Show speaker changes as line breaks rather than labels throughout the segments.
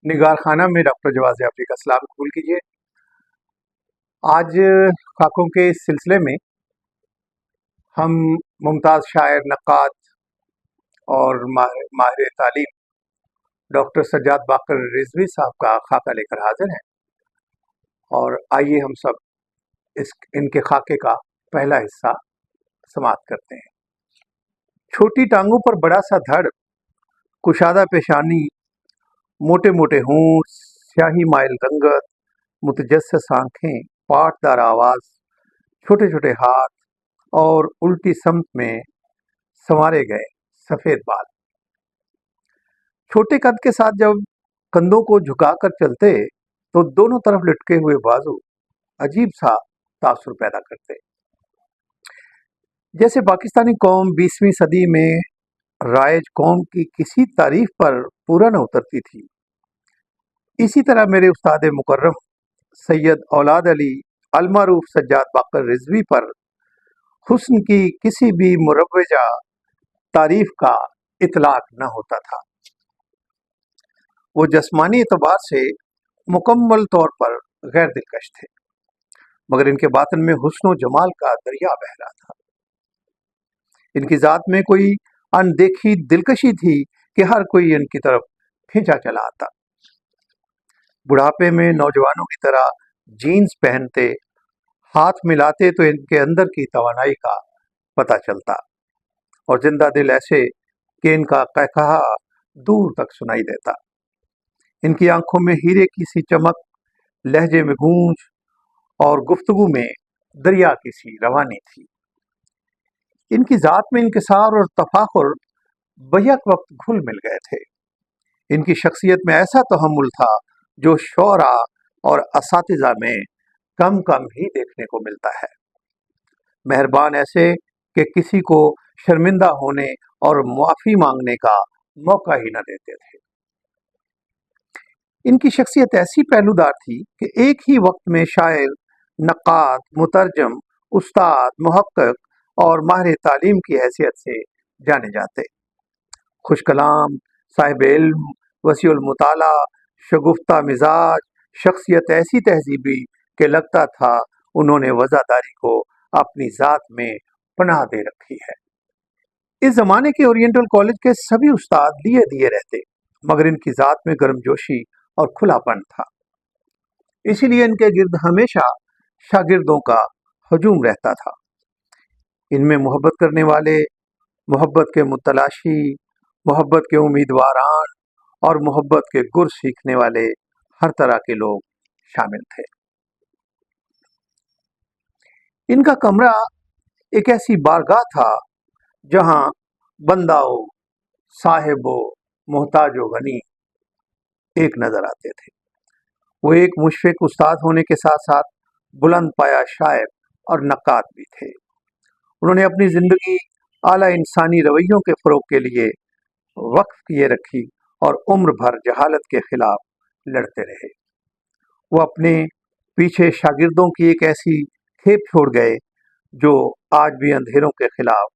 निगार खाना में डॉक्टर जवाज़ जाफ़री का सलाम कबूल कीजिए। आज खाकों के इस सिलसिले में हम मुमताज़ शायर, नक्काद और माहिर तालीम डॉक्टर सज्जाद बाकर रिजवी साहब का खाका लेकर हाजिर हैं, और आइए हम सब इनके खाके का पहला हिस्सा समाप्त करते हैं। छोटी टांगों पर बड़ा सा धड़, कुशादा पेशानी, मोटे मोटे होंठ, स्याही माइल रंगत, मुतजस्सिस आंखें, पाटदार आवाज़, छोटे छोटे हाथ और उल्टी समत में संवारे गए सफ़ेद बाल। छोटे कद के साथ जब कंधों को झुकाकर चलते तो दोनों तरफ लटके हुए बाजू अजीब सा तासुर पैदा करते, जैसे पाकिस्तानी कौम 20वीं सदी में राइज कौम की किसी तारीफ पर पूरा न उतरती थी। इसी तरह मेरे उस्ताद मुकर्रम सैयद औलाद अली अलमारूफ सज्जाद बाकर रिजवी पर हुस्न की किसी भी मुरव्वजा तारीफ का इतलाक न होता था। वो जिस्मानी एतबार से मुकम्मल तौर पर गैर दिलकश थे, मगर इनके बातन में हुस्न और जमाल का दरिया बह रहा था। इनकी ज़ात में कोई अनदेखी दिलकशी थी कि हर कोई इनकी तरफ खींचा चला आता। बुढ़ापे में नौजवानों की तरह जीन्स पहनते, हाथ मिलाते तो इनके अंदर की तवानाई का पता चलता, और जिंदा दिल ऐसे कि इनका कहकहा दूर तक सुनाई देता। इनकी आंखों में हीरे की सी चमक, लहजे में गूंज और गुफ्तगू में दरिया की सी रवानी थी। इनकी ज़ात में इंकिसार और तफाखुर बैक वक्त घुल मिल गए थे। इनकी शख्सियत में ऐसा तहम्मुल था जो शोरा और असातिज़ा में कम कम ही देखने को मिलता है। मेहरबान ऐसे कि किसी को शर्मिंदा होने और माफ़ी मांगने का मौका ही न देते थे। इनकी शख्सियत ऐसी पहलूदार थी कि एक ही वक्त में शायर, नक्काद, मुतरजम, उस्ताद, मुहक्किक और माहिर तालीम की हैसियत से जाने जाते। खुश कलाम, साहिब इल्म, वसीउल मुताला, शगुफ्ता मिजाज, शख्सियत ऐसी तहजीबी कि लगता था उन्होंने वज़ादारी को अपनी ज़ात में पनाह दे रखी है। इस ज़माने के ओरिएंटल कॉलेज के सभी उस्ताद लिए दिए रहते, मगर इनकी ज़ात में गर्मजोशी और खुलापन था। इसीलिए इनके गिर्द हमेशा शागिर्दों का हजूम रहता था। इनमें मोहब्बत करने वाले, मोहब्बत के मुतलाशी, मोहब्बत के उम्मीदवारान और मोहब्बत के गुर सीखने वाले हर तरह के लोग शामिल थे। इनका कमरा एक ऐसी बारगाह था जहां बंदाओ, साहिबो, मोहताजो गनी एक नजर आते थे। वो एक मुशफिक उस्ताद होने के साथ साथ बुलंद पाया शायर और नक्काद भी थे। उन्होंने अपनी जिंदगी आला इंसानी रवैयों के फरोग के लिए वक्फ किए रखी और उम्र भर जहालत के खिलाफ लड़ते रहे। वो अपने पीछे शागिर्दों की एक ऐसी खेप छोड़ गए जो आज भी अंधेरों के खिलाफ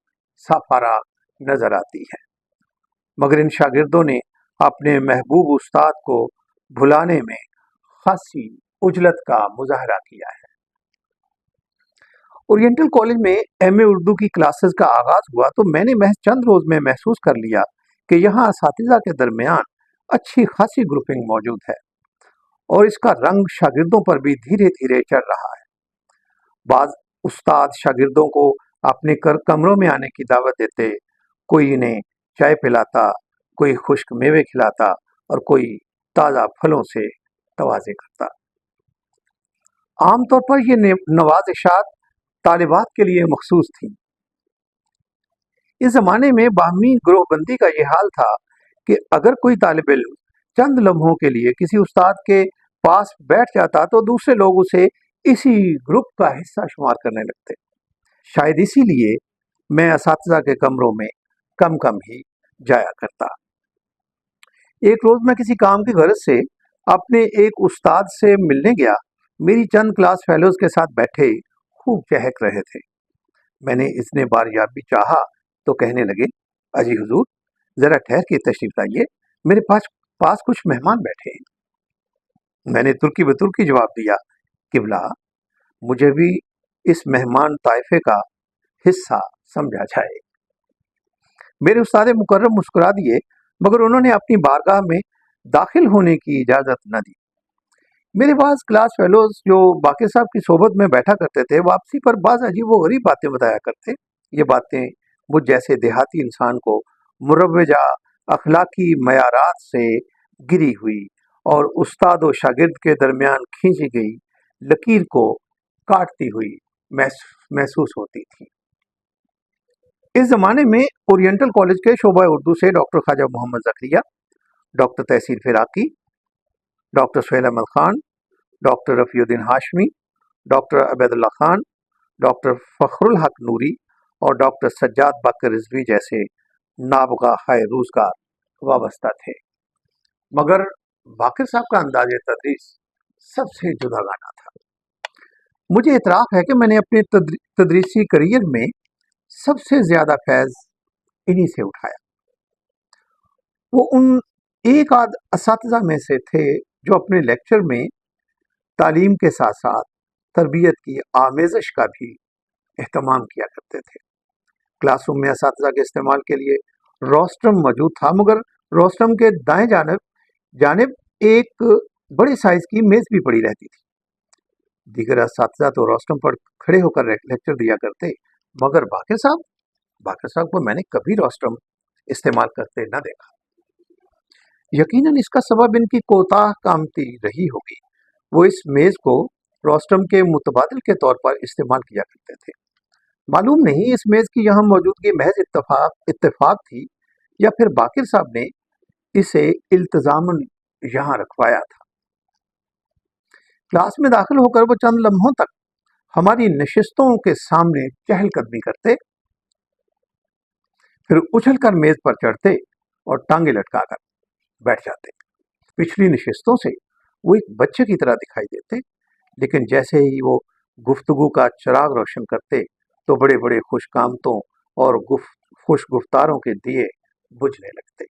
साफारा नजर आती है, मगर इन शागिर्दों ने अपने महबूब उस्ताद को भुलाने में खासी उजलत का मुजाहरा किया है। ओरिएंटल कॉलेज में एमए उर्दू की क्लासेस का आगाज हुआ तो मैंने महज चंद रोज में महसूस कर लिया कि यहाँ असातिज़ा के दरमियान अच्छी खासी ग्रुपिंग मौजूद है, और इसका रंग शागिर्दों पर भी धीरे धीरे चढ़ रहा है। बाज उस्ताद शागिर्दों को अपने कमरों में आने की दावत देते, कोई इन्हें चाय पिलाता, कोई खुश्क मेवे खिलाता और कोई ताज़ा फलों से तवाज़े करता। आमतौर पर ये नवाज़िशात तालिबात के लिए मखसूस थी। इस जमाने में बाहमी ग्रोहबंदी का ये हाल था कि अगर कोई तालिब इल्म चंद लम्हों के लिए किसी उस्ताद के पास बैठ जाता तो दूसरे लोग उसे इसी ग्रुप का हिस्सा शुमार करने लगते। शायद इसीलिए मैं असातिज़ा के कमरों में कम कम ही जाया करता। एक रोज मैं किसी काम की गरज से अपने एक उस्ताद से मिलने गया। मेरी चंद क्लास फेलोज के साथ बैठे खूब चहक रहे थे। मैंने इसने बारियाबी चाहा तो कहने लगे, अजी हुजूर, जरा ठहर के तशरीफ लाइए, मेरे पास कुछ मेहमान बैठे हैं। میں نے तुर्की बतुर्की जवाब दिया, किबला मुझे भी इस मेहमान ताइफे का हिस्सा समझा जाए। मेरे उस्ताद मुकर्रम मुस्कुरा दिए, मगर उन्होंने अपनी बारगाह में दाखिल होने की इजाज़त न दी। मेरे पास क्लास फेलोज जो बाकी साहब की सोबत में बैठा करते थे, वापसी पर बाज़ अजीब व गरीब बातें बताया करते। ये बातें मुझ जैसे देहाती इंसान को मुरव्वजा अखलाकी मयारात से गिरी हुई और उस्ताद और शागिर्द के दरमियान खींची गई लकीर को काटती हुई महसूस होती थी। इस ज़माने में ओरिएंटल कॉलेज के शोबा उर्दू से doctor Khwaja Mohammad Zakariya, doctor Tahseen Firaqi, doctor Suhail Ahmed Khan, doctor Rafiuddin Hashmi, doctor Obaidullah Khan, doctor Fakhrul Haq Noori और डॉक्टर सज्जाद बाकर रिजवी जैसे नाबगा हाय रोज़गार वाबस्ता थे। मगर बाकर साहब का अंदाज़ तदरीस सबसे जुदागाना था। मुझे इतराफ़ है कि मैंने अपने तदरीसी करियर में सबसे ज़्यादा फैज़ इन्हीं से उठाया। वो उन एक आध असातिज़ा में से थे जो अपने लेक्चर में तालीम के साथ साथ तरबियत की आमेज़श का भी एहतमाम किया करते थे। क्लासरूम में असातिज़ा के इस्तेमाल के लिए रोस्ट्रम मौजूद था, मगर रोस्ट्रम के दाएं जानिब एक बड़े साइज़ की मेज़ भी पड़ी रहती थी। दीगर असातिज़ा तो रोस्ट्रम पर खड़े होकर लेक्चर दिया करते, मगर बाकर साहब को मैंने कभी रोस्ट्रम इस्तेमाल करते न देखा। यकीनन इसका सबब इनकी कोताह कामती रही होगी। वो इस मेज़ को रोस्ट्रम के मुतबादिल के तौर पर इस्तेमाल किया करते थे। मालूम नहीं इस मेज़ की यहाँ मौजूदगी महज इत्तेफाक थी या फिर बाकर साहब ने इसे इल्तजामन यहाँ रखवाया था। क्लास में दाखिल होकर वो चंद लम्हों तक हमारी नशिस्तों के सामने चहलकदमी करते, फिर उछलकर मेज़ पर चढ़ते और टांगे लटकाकर बैठ जाते। पिछली नशिस्तों से वो एक बच्चे की तरह दिखाई देते, लेकिन जैसे ही वो गुफ्तगू का चिराग रोशन करते तो बड़े बड़े खुशकामतों और खुश गुफ्तारों के दिए बुझने लगते।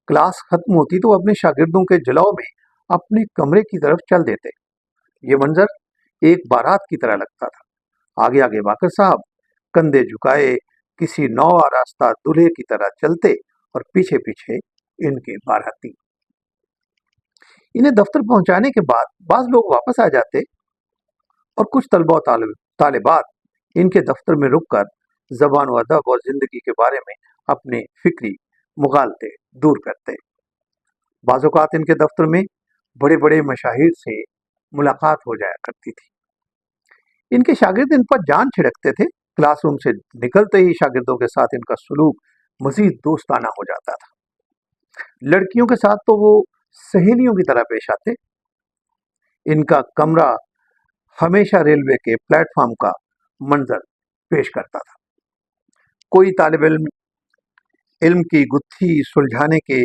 क्लास खत्म होती तो अपने शागिर्दों के जलाव में अपने कमरे की तरफ चल देते। ये मंजर एक बारात की तरह लगता था। आगे आगे बाकर साहब कंधे झुकाए किसी नौ आरास्ता दूल्हे की तरह चलते और पीछे पीछे इनके बाराती। इन्हें दफ्तर पहुंचाने के बाद बाज लोग वापस आ जाते और कुछ तलबा और तालिबात इनके दफ्तर में रुककर ज़बान व अदब और ज़िंदगी के बारे में अपने फिक्री मुगालते दूर करते। बाज़ औक़ात इनके दफ्तर में बड़े बड़े मशाहिर से मुलाकात हो जाया करती थी। इनके शागिर्द इन पर जान छिड़कते थे। क्लासरूम से निकलते ही शागिर्दों के साथ इनका सलूक मज़ीद दोस्ताना हो जाता था। लड़कियों के साथ तो वो सहेलियों की तरह पेश आते। इनका कमरा हमेशा रेलवे के प्लेटफॉर्म का मंजर पेश करता था। कोई तालिब इल्म की गुत्थी सुलझाने के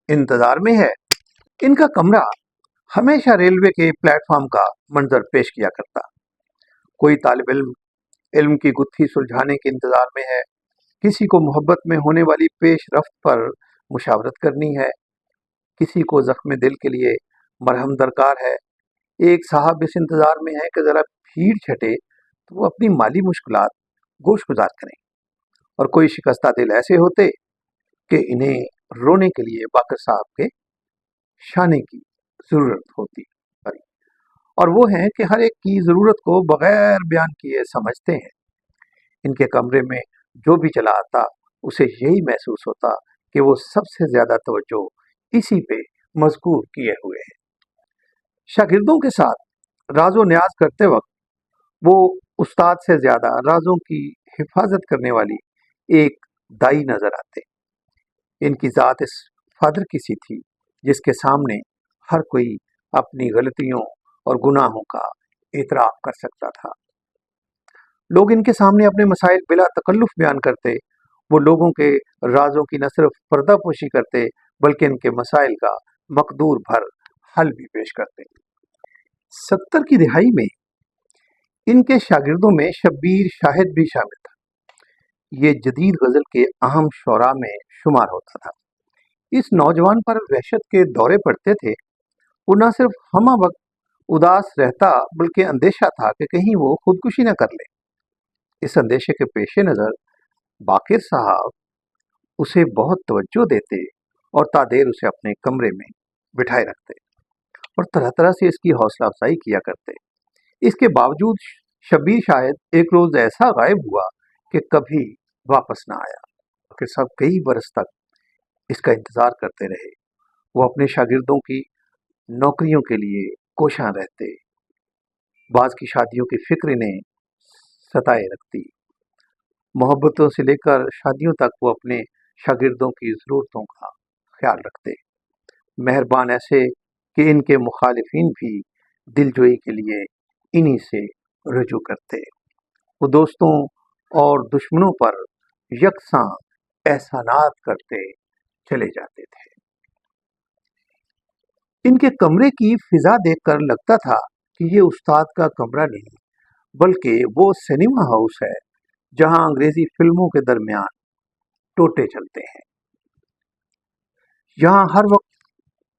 इंतजार में है, इनका कमरा हमेशा रेलवे के प्लेटफॉर्म का मंजर पेश किया करता। कोई तालिब इल्म की गुत्थी सुलझाने के इंतजार में है, किसी को मोहब्बत में होने वाली पेश रफ्त पर मुशावरत करनी है, किसी को जख्म दिल के लिए मरहम दरकार है, एक साहब इस इंतजार में है कि ज़रा भीड़ छटे तो वो अपनी माली मुश्किलात गोशगुजार करें, और कोई शिकस्ता दिल ऐसे होते कि इन्हें रोने के लिए बाकर साहब के शाने की ज़रूरत होती। और वो हैं कि हर एक की ज़रूरत को बग़ैर बयान किए समझते हैं। इनके कमरे में जो भी चला आता उसे यही महसूस होता कि वो सबसे ज़्यादा तवज्जो इसी पे मज़कूर किए हुए हैं। शागिर्दों के साथ राज़ो न्याज करते वक्त वो उस्ताद से ज़्यादा राज़ों की हिफाजत करने वाली एक दाई नज़र आते। इनकी ज़ात इस फादर की सी थी जिसके सामने हर कोई अपनी गलतियों और गुनाहों का एतराफ़ कर सकता था। लोग इनके सामने अपने मसाइल बिला तकल्लुफ़ बयान करते। वो लोगों के राज़ों की न सिर्फ पर्दापोशी करते बल्कि इनके मसाइल का मकदूर भर हल भी पेश करते। 70 की दिहाई में इनके शागिर्दों में शब्बीर शाहिद भी शामिल था। ये जदीद गज़ल के अहम शोरा में शुमार होता था। इस नौजवान पर वहशत के दौरे पड़ते थे وہ نہ صرف ہمہ وقت اداس رہتا بلکہ اندیشہ تھا کہ کہیں وہ خودکشی نہ کر لے۔ اس اندیشے کے پیش نظر باقر صاحب اسے بہت توجہ دیتے اور تا دیر اسے اپنے کمرے میں بٹھائے رکھتے اور طرح طرح سے اس کی حوصلہ افزائی کیا کرتے۔ اس کے باوجود شبیر شاید ایک روز ایسا غائب ہوا کہ کبھی واپس نہ آیا۔ باقر صاحب کئی برس تک اس کا انتظار کرتے رہے۔ وہ اپنے شاگردوں کی نوکریوں کے لیے کوشاں رہتے، بعض کی شادیوں کی فکر انہیں ستائے رکھتی۔ محبتوں سے لے کر شادیوں تک وہ اپنے شاگردوں کی ضرورتوں کا خیال رکھتے، مہربان ایسے کہ ان کے مخالفین بھی دل جوئی کے لیے انہی سے رجوع کرتے۔ وہ دوستوں اور دشمنوں پر یکساں احسانات کرتے چلے جاتے تھے۔ ان کے کمرے کی فضا دیکھ کر لگتا تھا کہ یہ استاد کا کمرہ نہیں بلکہ وہ سنیما ہاؤس ہے جہاں انگریزی فلموں کے درمیان ٹوٹے چلتے ہیں۔ یہاں ہر وقت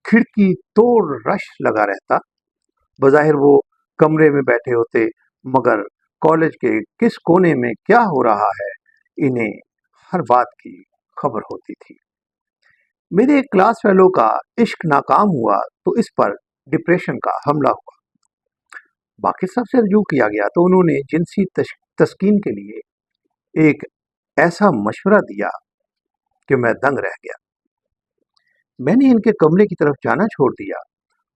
کھڑکی توڑ رش لگا رہتا۔ بظاہر وہ کمرے میں بیٹھے ہوتے مگر کالج کے کس کونے میں کیا ہو رہا ہے انہیں ہر بات کی خبر ہوتی تھی۔ میرے ایک کلاس فیلو کا عشق ناکام ہوا تو اس پر ڈپریشن کا حملہ ہوا۔ باقر صاحب سے رجوع کیا گیا تو انہوں نے جنسی تسکین کے لیے ایک ایسا مشورہ دیا کہ میں دنگ رہ گیا۔ میں نے ان کے کمرے کی طرف جانا چھوڑ دیا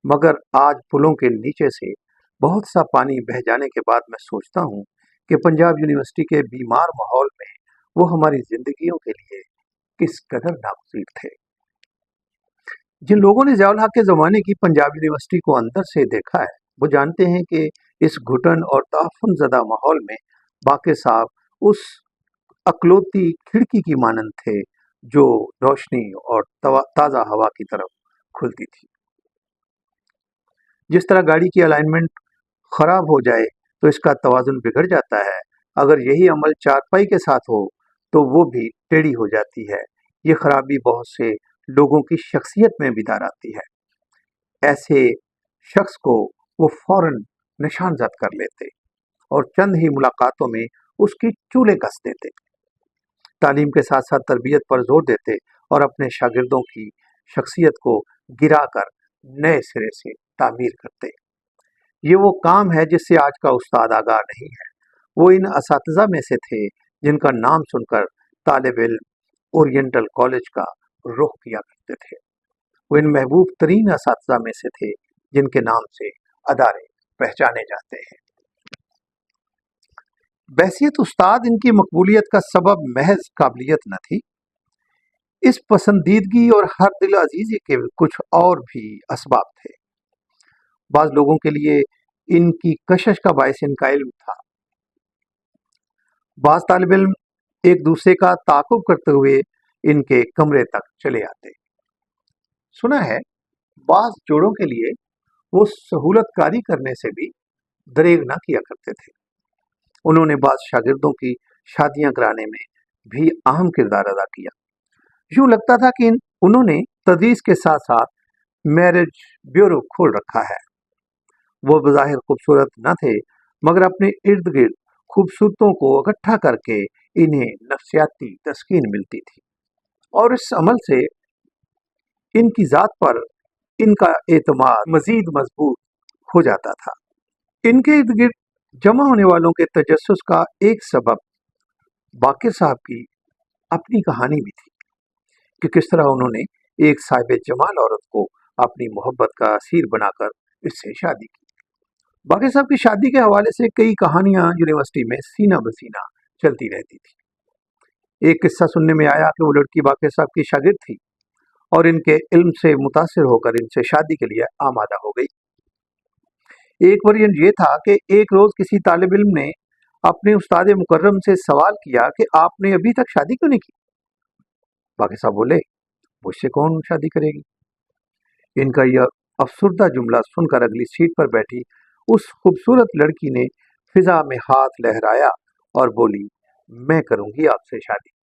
مگر آج پلوں کے نیچے سے بہت سا پانی بہہ جانے کے بعد میں سوچتا ہوں کہ پنجاب یونیورسٹی کے بیمار ماحول میں وہ ہماری زندگیوں کے لیے کس قدر ناگزیر تھے۔ جن لوگوں نے ضیاء الحق کے زمانے کی پنجاب یونیورسٹی کو اندر سے دیکھا ہے وہ جانتے ہیں کہ اس گھٹن اور تعفن زدہ ماحول میں باقر صاحب اس اکلوتی کھڑکی کی مانند تھے جو روشنی اور تازہ ہوا کی طرف کھلتی تھی۔ جس طرح گاڑی کی الائنمنٹ خراب ہو جائے تو اس کا توازن بگڑ جاتا ہے، اگر یہی عمل چارپائی کے ساتھ ہو تو وہ بھی ٹیڑھی ہو جاتی ہے۔ یہ خرابی بہت سے لوگوں کی شخصیت میں بھی دار آتی ہے۔ ایسے شخص کو وہ فوراً نشان زد کر لیتے اور چند ہی ملاقاتوں میں اس کی چولے کس دیتے۔ تعلیم کے ساتھ ساتھ تربیت پر زور دیتے اور اپنے شاگردوں کی شخصیت کو گرا کر نئے سرے سے تعمیر کرتے۔ یہ وہ کام ہے جس سے آج کا استاد آگاہ نہیں ہے۔ وہ ان اساتذہ میں سے تھے جن کا نام سن کر طالب علم اورینٹل کالج کا رخ کیا کرتے تھے۔ وہ ان محبوب ترین اساتذہ میں سے تھے جن کے نام سے ادارے پہچانے جاتے ہیں۔ بحیثیت استاد ان کی مقبولیت کا سبب محض قابلیت نہ تھی، اس پسندیدگی اور ہر دل عزیزی کے کچھ اور بھی اسباب تھے۔ بعض لوگوں کے لیے ان کی کشش کا باعث ان کا علم تھا۔ بعض طالب علم ایک دوسرے کا تعاقب کرتے ہوئے ان کے کمرے تک چلے آتے۔ سنا ہے بعض جوڑوں کے لیے وہ سہولت کاری کرنے سے بھی دریغ نہ کیا کرتے تھے۔ انہوں نے بعض شاگردوں کی شادیاں کرانے میں بھی اہم کردار ادا کیا۔ یوں لگتا تھا کہ انہوں نے تدریس کے ساتھ ساتھ میرج بیورو کھول رکھا ہے۔ وہ بظاہر خوبصورت نہ تھے مگر اپنے ارد گرد خوبصورتوں کو اکٹھا کر کے انہیں نفسیاتی تسکین ملتی تھی اور اس عمل سے ان کی ذات پر ان کا اعتماد مزید مضبوط ہو جاتا تھا۔ ان کے ارد گرد جمع ہونے والوں کے تجسس کا ایک سبب باقر صاحب کی اپنی کہانی بھی تھی کہ کس طرح انہوں نے ایک صاحب جمال عورت کو اپنی محبت کا اسیر بنا کر اس سے شادی کی۔ باقر صاحب کی شادی کے حوالے سے کئی کہانیاں یونیورسٹی میں سینہ بسینہ چلتی رہتی تھی۔ ایک قصہ سننے میں آیا کہ وہ لڑکی باقر صاحب کی شاگرد تھی اور ان کے علم سے متاثر ہو کر ان سے شادی کے لیے آمادہ ہو گئی۔ ایک ورژن یہ تھا کہ ایک روز کسی طالب علم نے اپنے استاد مکرم سے سوال کیا کہ آپ نے ابھی تک شادی کیوں نہیں کی؟ باقر صاحب بولے مجھ سے کون شادی کرے گی؟ ان کا یہ افسردہ جملہ سن کر اگلی سیٹ پر بیٹھی اس خوبصورت لڑکی نے فضا میں ہاتھ لہرایا اور بولی میں کروں گی آپ سے شادی۔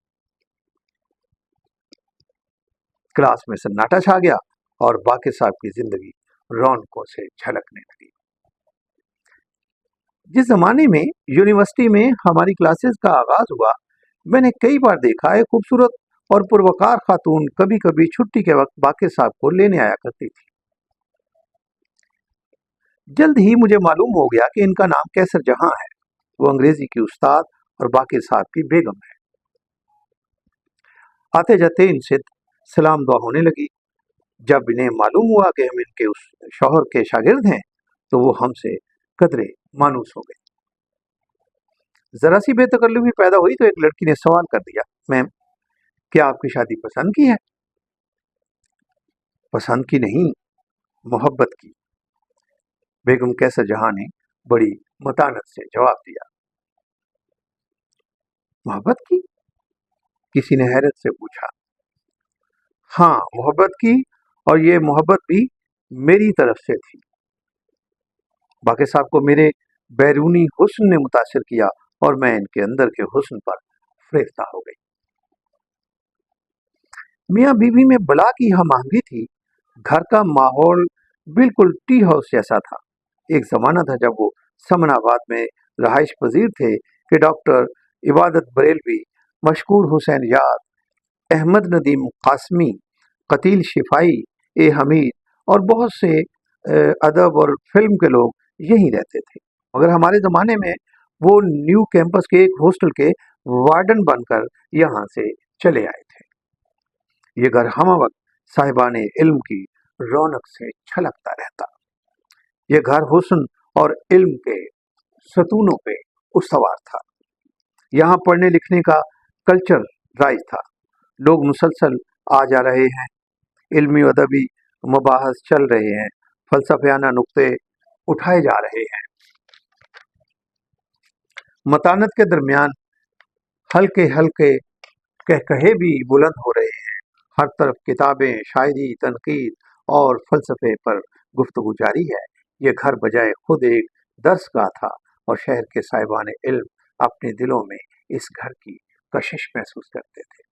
کلاس میں سناٹا چھا گیا اور باقر صاحب کی زندگی रौनकों से झलकने लगी। जिस जमाने में यूनिवर्सिटी में हमारी क्लासेस का आगाज हुआ, मैंने कई बार देखा है खूबसूरत और पुरवकार खातून कभी कभी छुट्टी के वक्त बाकी साहब को लेने आया करती थी। जल्द ही मुझे मालूम हो गया कि इनका नाम कैसर जहां है। वो अंग्रेजी की उस्ताद और बाकी साहब की बेगम है। आते जाते इनसे सलाम दुआ होने लगी। जब इन्हें मालूम हुआ कि हम इनके उस शौहर के शागिर्द हैं, तो वो हमसे कदरे मानूस हो गए। जरा सी बेतकल्लुफी पैदा हुई तो एक लड़की ने सवाल कर दिया, मैम, क्या आपकी शादी पसंद की है? पसंद की नहीं, मोहब्बत की, बेगम कैसर जहां ने बड़ी मतानत से जवाब दिया। मोहब्बत की? किसी ने हैरत से पूछा। हाँ, मोहब्बत की, और ये मोहब्बत भी मेरी तरफ से थी। बाकी साहब को मेरे बैरूनी हुस्न ने मुतासिर किया और मैं इनके अंदर के हुस्न पर फरेफ्ता हो गई। मियाँ बीवी में बला की हम आहंगी थी। घर का माहौल बिल्कुल टी हाउस जैसा था। एक जमाना था जब वो समनाबाद में रहाइश पजीर थे कि डॉक्टर इबादत बरेलवी, मशकूर हुसैन याद, अहमद नदीम कासमी, कतील शिफाई, ए हमीद और बहुत से अदब और फिल्म के लोग यहीं रहते थे। मगर हमारे ज़माने में वो न्यू कैंपस के एक हॉस्टल के वार्डन बनकर यहाँ से चले आए थे। ये घर हम वक्त साहिबाने इल्म की रौनक से छलकता रहता। ये घर हुस्न और इल्म के सतूनों पे उसवार था। यहाँ पढ़ने लिखने का कल्चर राइज था। लोग मुसलसल आ जा रहे हैं, इल्मी अदबी मुबाहस चल रहे हैं, फलसफियाना नुक्ते उठाए जा रहे हैं। मतानत के दरमियान हल्के हल्के कहकहे भी बुलंद हो रहे हैं। हर तरफ किताबें, शायरी, तनकीद और फलसफे पर गुफ्तगू जारी है। ये घर बजाय खुद एक दर्सगाह था और शहर के साहिबान इल्म अपने दिलों में इस घर की कशिश महसूस करते थे।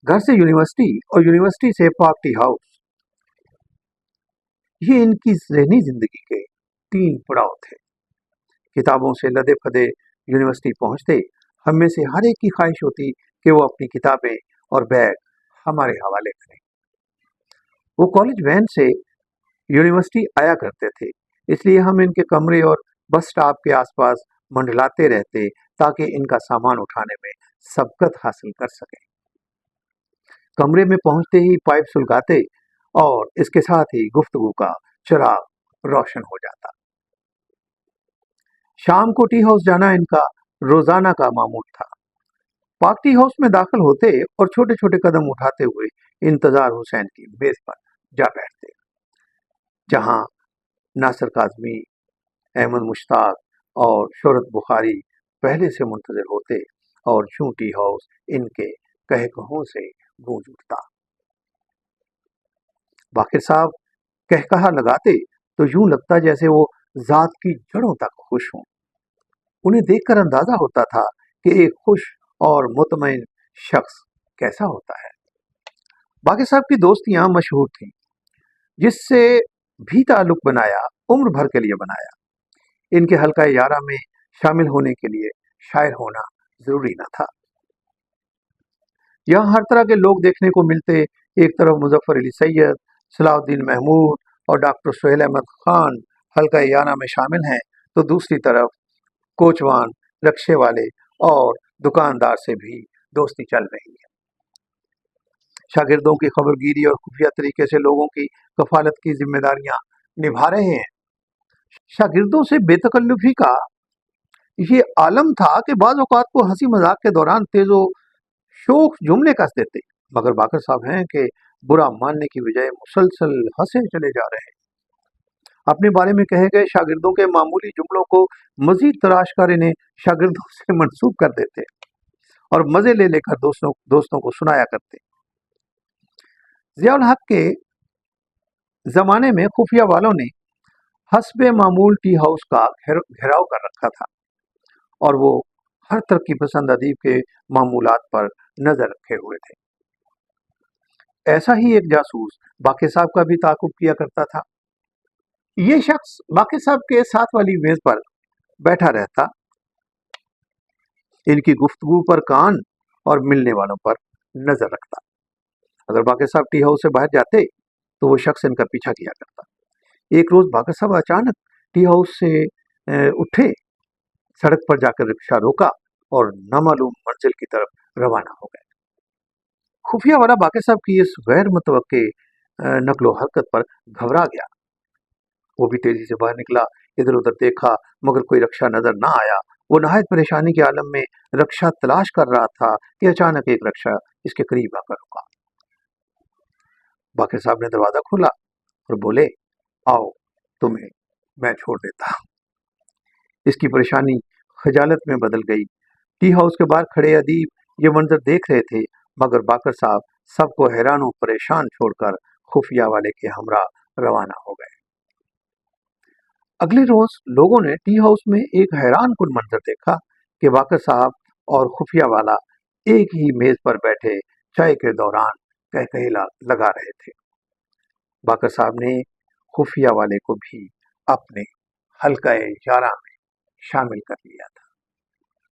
घर से यूनिवर्सिटी और यूनिवर्सिटी से पार्टी हाउस, ये इनकी जहनी जिंदगी के 3 पड़ाव थे। किताबों से लदे फदे यूनिवर्सिटी पहुंचते, हम में से हर एक की ख्वाहिश होती कि वो अपनी किताबें और बैग हमारे हवाले करें। वो कॉलेज वैन से यूनिवर्सिटी आया करते थे, इसलिए हम इनके कमरे और बस स्टॉप के आसपास मंडलाते रहते ताकि इनका सामान उठाने में सबकत हासिल कर सकें। कमरे में पहुंचते ही पाइप सुलगाते और इसके साथ ही गुफ्तगू का चिराग रोशन हो जाता। शाम को टी हाउस जाना इनका रोजाना का मामूल था। पार्टी हाउस में दाखिल होते और छोटे छोटे कदम उठाते हुए इंतजार हुसैन की मेज पर जा बैठते, जहां नासिर काजमी, अहमद मुश्ताक और शोहरत बुखारी पहले से मुंतजर होते और यूं टी हाउस इनके कहकहों से गूंज उठता। बाकिर साहब कहकहा लगाते तो यूं लगता जैसे वो जात की जड़ों तक खुश हों। उन्हें देखकर अंदाजा होता था कि एक खुश और मुतमईन शख्स कैसा होता है। बाकी साहब की दोस्तियां मशहूर थीं, जिससे भी ताल्लुक बनाया, उम्र भर के लिए बनाया। इनके हल्का यारा में शामिल होने के लिए शायर होना जरूरी न था। यहाँ हर तरह के लोग देखने को मिलते। एक तरफ मुजफ्फर अली सैयद, सलाउद्दीन महमूद और डॉक्टर सुहेल अहमद खान हल्का यारा में शामिल हैं, तो दूसरी तरफ कोचवान, रक्शे वाले और दुकानदार से भी दोस्ती चल रही है। शागिर्दों की खबरगिरी और खुफिया तरीके से लोगों की कफालत की जिम्मेदारियां निभा रहे हैं। शागिर्दों से बेतकल्लुफी का ये आलम था कि बाज़ औक़ात को हंसी मजाक के दौरान तेजो शोख जुमले कस देते, मगर बाकर साहब हैं कि बुरा मानने की बजाय मुसलसल हंसे चले जा रहे हैं। अपने बारे में कहे गए शागिर्दों के मामूली जुमलों को मजीद तराश कर इन्हें शागिर्दों से मंसूब कर देते और मजे ले लेकर दोस्तों को सुनाया करते। ज़ियाउल हक के जमाने में खुफिया वालों ने हस्बे मामूल टी हाउस का घेराव कर रखा था और वो हर तरक्की पसंद अदीब के मामूलात पर नजर रखे हुए थे। ऐसा ही एक जासूस बाके साहब का भी ताकुब किया करता था। ये शख्स बाके साहब के साथ वाली मेज पर बैठा रहता, इनकी गुफ्तगू पर कान और मिलने वालों पर नजर रखता। अगर बाके साहब टी हाउस से बाहर जाते तो वो शख्स इनका पीछा किया करता। एक रोज बाके साहब अचानक टी हाउस से उठे, सड़क पर जाकर रिक्शा रोका और नामालूम मंजिल की तरफ रवाना हो गए। खुफिया वाला बाके साहब की इस गैर मुतवक्के नकलो हरकत पर घबरा गया। वो भी तेजी से बाहर निकला, इधर उधर देखा, मगर कोई रक्षा नजर ना आया। वो नहायत परेशानी के आलम में रक्षा तलाश कर रहा था कि अचानक एक रक्षा इसके करीब आकर रुका। बाके साहब ने दरवाजा खोला और बोले, आओ, तुम्हें मैं छोड़ देता। इसकी परेशानी खजालत में बदल गई। टी हाउस के बाहर खड़े अदीब ये मंजर देख रहे थे, मगर बाकर साहब सबको हैरान और परेशान छोड़कर खुफिया वाले के हमरा रवाना हो गए। अगले रोज लोगों ने टी हाउस में एक हैरान कुन मंजर देखा कि बाकर साहब और खुफिया वाला एक ही मेज पर बैठे चाय के दौरान कहकहेला लगा रहे थे। बाकर साहब ने खुफिया वाले को भी अपने हल्का यारा में शामिल कर लिया था।